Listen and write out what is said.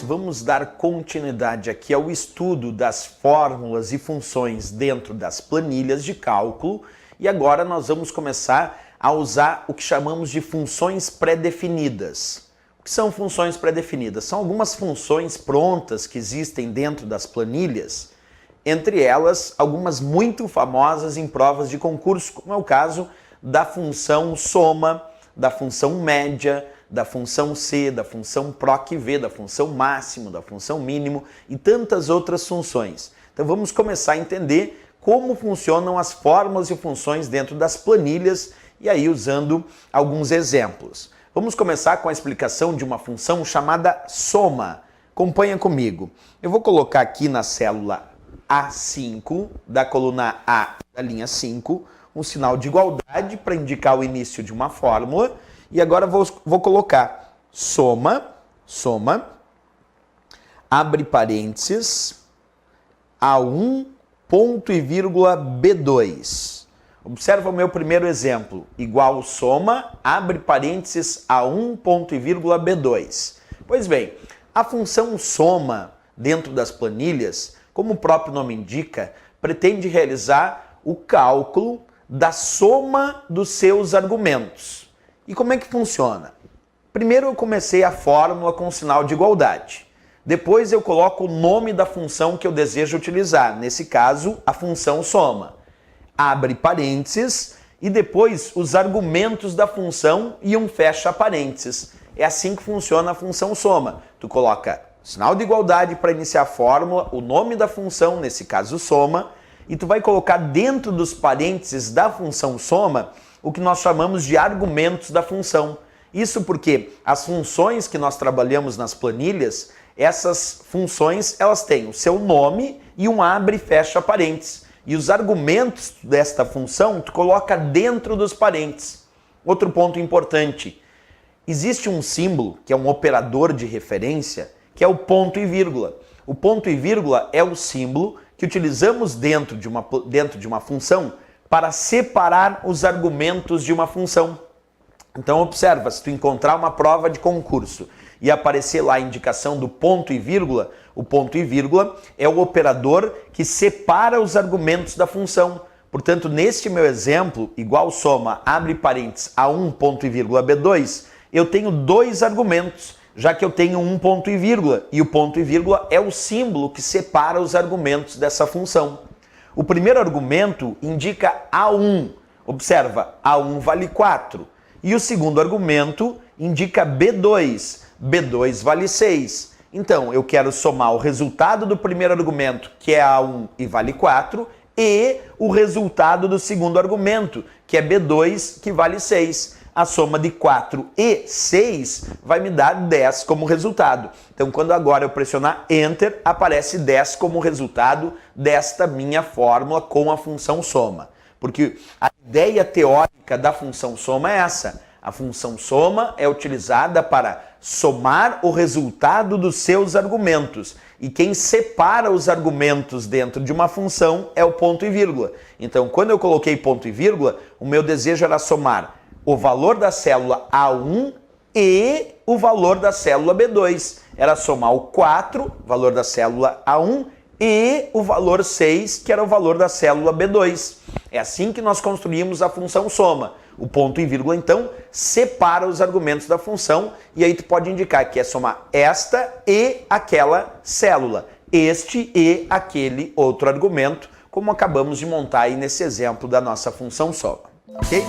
vamos dar continuidade aqui ao estudo das fórmulas e funções dentro das planilhas de cálculo e agora nós vamos começar a usar o que chamamos de funções pré-definidas. O que são funções pré-definidas? São algumas funções prontas que existem dentro das planilhas, entre elas algumas muito famosas em provas de concurso, como é o caso da função soma, da função média, da função C, da função PROC-V, da função máximo, da função mínimo e tantas outras funções. Então vamos começar a entender como funcionam as fórmulas e funções dentro das planilhas e aí usando alguns exemplos. Vamos começar com a explicação de uma função chamada soma. Acompanha comigo. Eu vou colocar aqui na célula A5, da coluna A da linha 5, um sinal de igualdade para indicar o início de uma fórmula. E agora vou colocar soma, abre parênteses, A1, ponto e vírgula B2. Observa o meu primeiro exemplo, igual soma, abre parênteses, A1, ponto e vírgula B2. Pois bem, a função soma dentro das planilhas, como o próprio nome indica, pretende realizar o cálculo da soma dos seus argumentos. E como é que funciona? Primeiro eu comecei a fórmula com sinal de igualdade. Depois eu coloco o nome da função que eu desejo utilizar, nesse caso a função soma. Abre parênteses e depois os argumentos da função e um fecha parênteses. É assim que funciona a função soma. Tu coloca sinal de igualdade para iniciar a fórmula, o nome da função, nesse caso soma, e tu vai colocar dentro dos parênteses da função soma o que nós chamamos de argumentos da função. Isso porque as funções que nós trabalhamos nas planilhas, essas funções elas têm o seu nome e um abre e fecha parênteses. E os argumentos desta função tu coloca dentro dos parênteses. Outro ponto importante, existe um símbolo que é um operador de referência, que é o ponto e vírgula. O ponto e vírgula é o símbolo que utilizamos dentro de uma função para separar os argumentos de uma função. Então observa, se tu encontrar uma prova de concurso e aparecer lá a indicação do ponto e vírgula, o ponto e vírgula é o operador que separa os argumentos da função. Portanto, neste meu exemplo, igual soma, abre parênteses, A1, ponto e vírgula B2, eu tenho dois argumentos, já que eu tenho um ponto e vírgula, e o ponto e vírgula é o símbolo que separa os argumentos dessa função. O primeiro argumento indica A1. Observa, A1 vale 4. E o segundo argumento indica B2. B2 vale 6. Então, eu quero somar o resultado do primeiro argumento, que é A1 e vale 4, e o resultado do segundo argumento, que é B2, que vale 6. A soma de 4 e 6 vai me dar 10 como resultado. Então, quando agora eu pressionar Enter, aparece 10 como resultado desta minha fórmula com a função soma. Porque a ideia teórica da função soma é essa. A função soma é utilizada para somar o resultado dos seus argumentos. E quem separa os argumentos dentro de uma função é o ponto e vírgula. Então, quando eu coloquei ponto e vírgula, o meu desejo era somar o valor da célula A1 e o valor da célula B2. Era somar o 4, valor da célula A1, e o valor 6, que era o valor da célula B2. É assim que nós construímos a função soma. O ponto e vírgula, então, separa os argumentos da função e aí tu pode indicar que é somar esta e aquela célula, este e aquele outro argumento, como acabamos de montar aí nesse exemplo da nossa função soma. Ok?